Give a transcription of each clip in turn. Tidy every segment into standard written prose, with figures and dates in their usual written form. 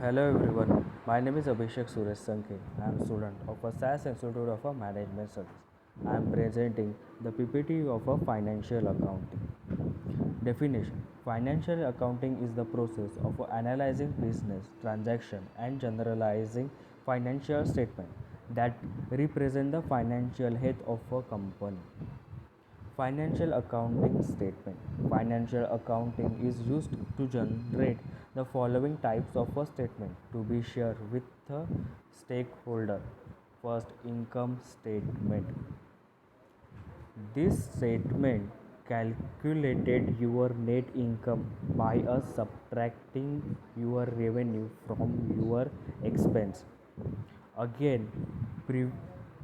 Hello everyone, my name is Abhishek Suresh Sankhe. I am a student of a SAS Institute of a Management Studies. I am presenting the PPT of a financial accounting. Definition: Financial accounting is the process of analyzing business transaction and generalizing financial statement that represent the financial health of a company. Financial accounting statement. Financial accounting is used to generate the following types of a statement to be shared with the stakeholder. First, income statement. This statement calculated your net income by subtracting your revenue from your expense. Again, pre-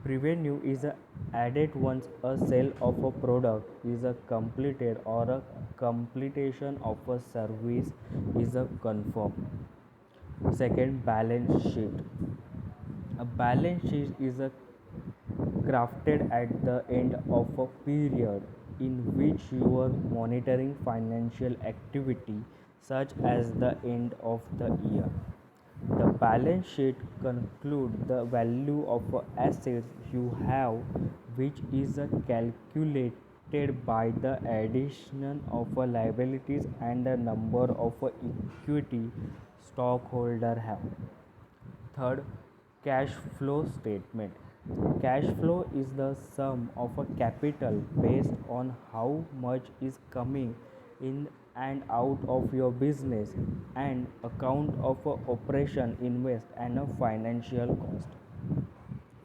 revenue is added once a sale of a product is completed or a completion of a service is confirmed. Second, balance sheet. A balance sheet is crafted at the end of a period in which you are monitoring financial activity such as the end of the year. The balance sheet concludes the value of assets you have, which is calculated by the addition of liabilities and the number of equity stockholder have. Third, cash flow statement. Cash flow is the sum of a capital based on how much is coming in and out of your business and account of a operation invest and a financial cost.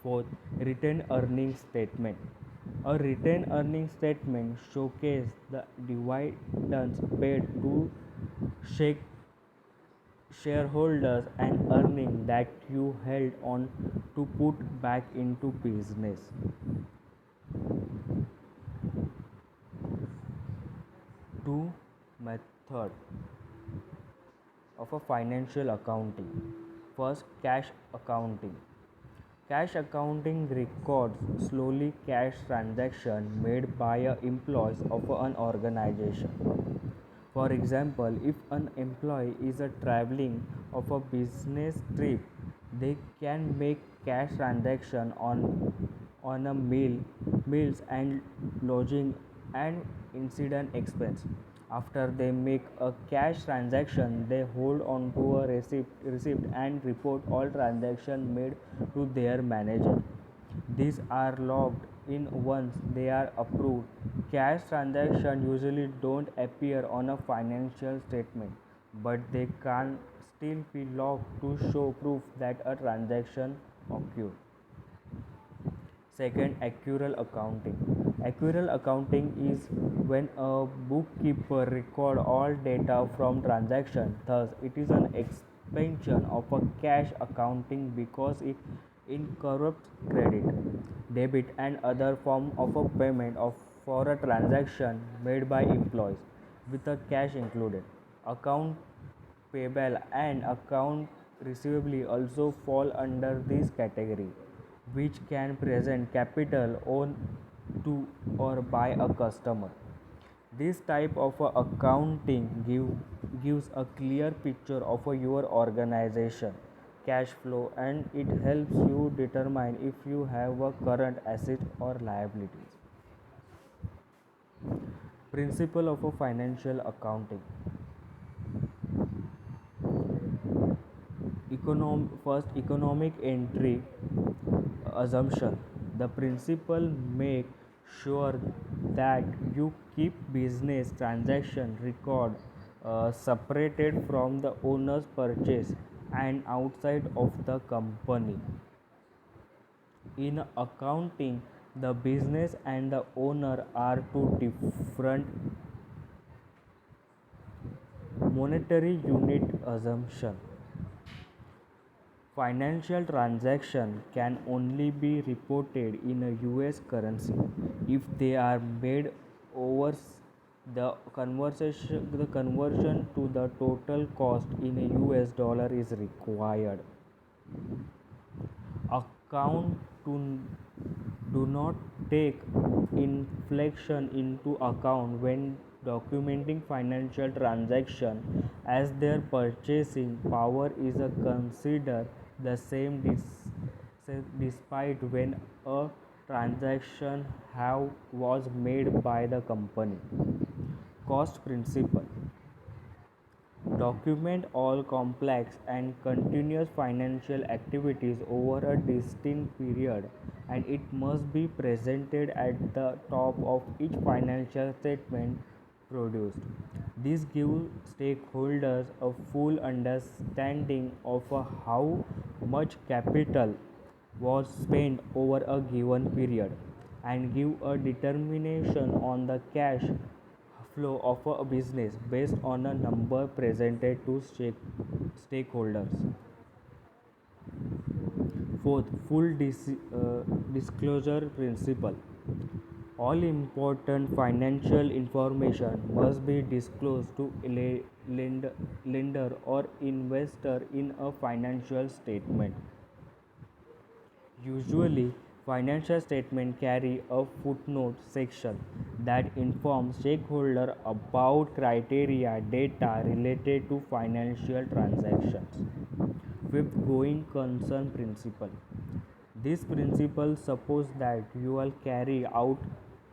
Fourth, retained earnings statement. A retained earnings statement showcases the dividends paid to shake shareholders and earning that you held on to put back into business. Two method of a financial accounting. First, cash accounting. Cash accounting records slowly cash transaction made by employees of an organization. For example, if an employee is traveling of a business trip, they can make cash transaction on a meals and lodging and incident expense. After they make a cash transaction, they hold on to a receipt and report all transactions made to their manager. These are logged in once they are approved. Cash transactions usually don't appear on a financial statement, but they can still be logged to show proof that a transaction occurred. Second, accrual accounting. Accrual accounting is when a bookkeeper record all data from transaction. Thus, it is an expansion of a cash accounting because it incorporates credit, debit, and other form of a payment for a transaction made by employees with a cash included. Account payable and account receivable also fall under this category, which can present capital owned to or by a customer. This type of accounting gives a clear picture of your organization cash flow, and it helps you determine if you have a current asset or liabilities. Principle of a financial accounting. First, economic entry assumption. The principle make sure that you keep business transaction record separated from the owner's purchase and outside of the company. In accounting, the business and the owner are two different monetary unit assumption. Financial transaction can only be reported in a US currency if they are made over the conversion to the total cost in a US dollar is required. Account to do not take inflation into account when documenting financial transaction as their purchasing power is a consider the same despite when a transaction have was made by the company. Cost principle: document all complex and continuous financial activities over a distinct period, and it must be presented at the top of each financial statement produced. This gives stakeholders a full understanding of how much capital was spent over a given period and give a determination on the cash flow of a business based on a number presented to stakeholders. Fourth, disclosure principle. All important financial information must be disclosed to lender or investor in a financial statement. Usually, financial statements carry a footnote section that informs stakeholders about criteria data related to financial transactions. Fifth, going concern principle. This principle supposes that you will carry out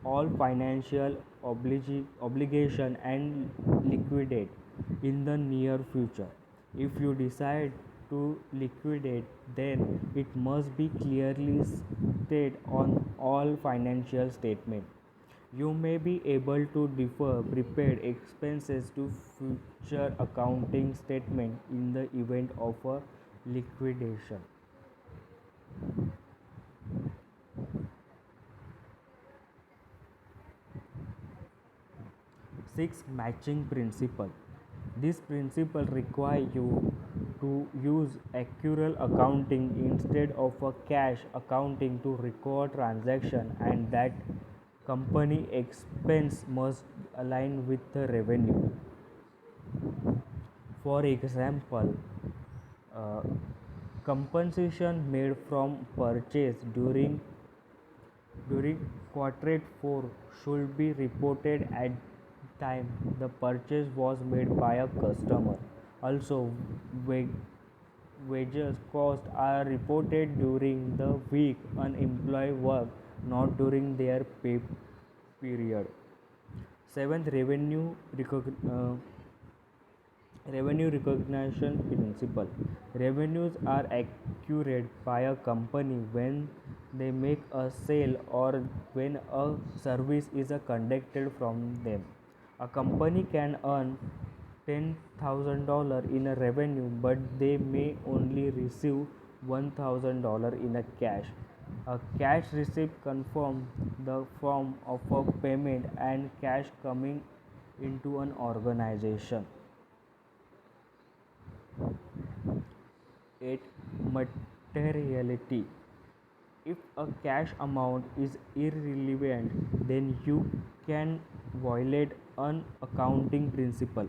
all financial obligation and liquidate in the near future. If you decide to liquidate, then it must be clearly stated on all financial statements. You may be able to defer prepaid expenses to future accounting statement in the event of a liquidation. 6. Matching principle. This principle requires you to use accrual accounting instead of a cash accounting to record transaction, and that company expense must align with the revenue. For example, uh, compensation made from purchase during quarter 4 should be reported at time the purchase was made by a customer. Also, wages costs are reported during the week an employee work, not during their pay period. Seventh, revenue recognition principle. Revenues are accrued by a company when they make a sale or when a service is conducted from them. A company can earn $10,000 in a revenue, but they may only receive $1,000 in a cash. A cash receipt confirms the form of a payment and cash coming into an organization. 8. Materiality. If a cash amount is irrelevant, then you can violate an accounting principle.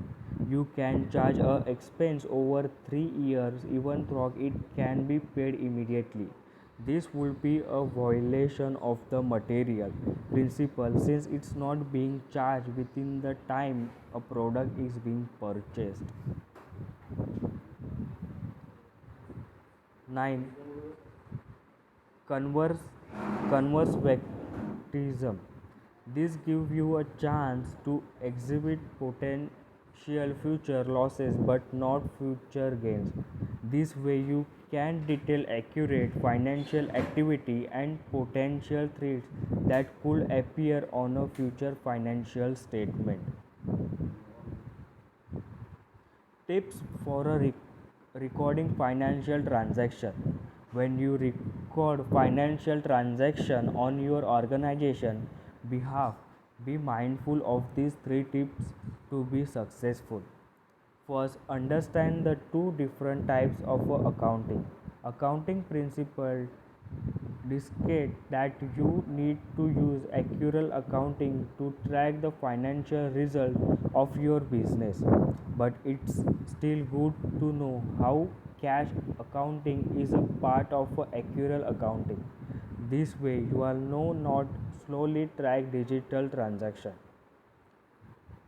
You can charge a expense over 3 years even though it can be paid immediately. This would be a violation of the material principle since it's not being charged within the time a product is being purchased. 9. Converse, converse vectorism. This gives you a chance to exhibit potential future losses but not future gains. This way, you can detail accurate financial activity and potential threats that could appear on a future financial statement. Tips for a recording financial transaction. When you record financial transaction on your organization behalf, be mindful of these three tips to be successful. First, understand the two different types of accounting. Accounting principle dictate that you need to use accrual accounting to track the financial result of your business, but it's still good to know how cash accounting is a part of accrual accounting. This way you will know not slowly track digital transaction.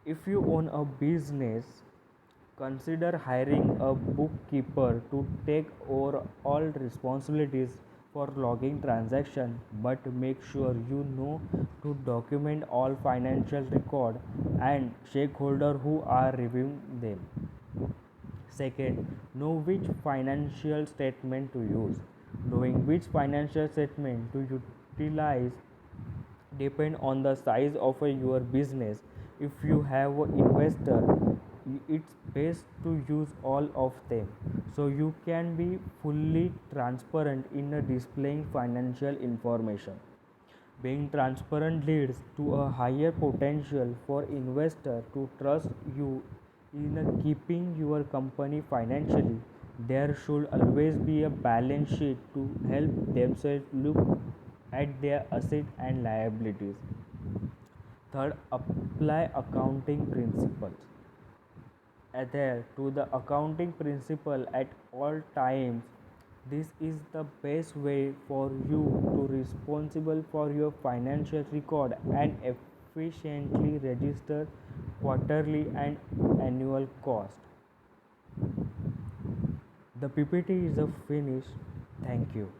If you own a business, consider hiring a bookkeeper to take over all responsibilities for logging transactions, but make sure you know to document all financial record and stakeholders who are reviewing them. Second, know which financial statement to use. Knowing which financial statement to utilize depend on the size of your business. If you have an investor, it's best to use all of them so you can be fully transparent in displaying financial information. Being transparent leads to a higher potential for investor to trust you in keeping your company financially. There should always be a balance sheet to help themselves look at their assets and liabilities. Third, apply accounting principles. Adhere to the accounting principle at all times. This is the best way for you to responsible for your financial record and efficiently register quarterly and annual cost. The PPT is a finish. Thank you.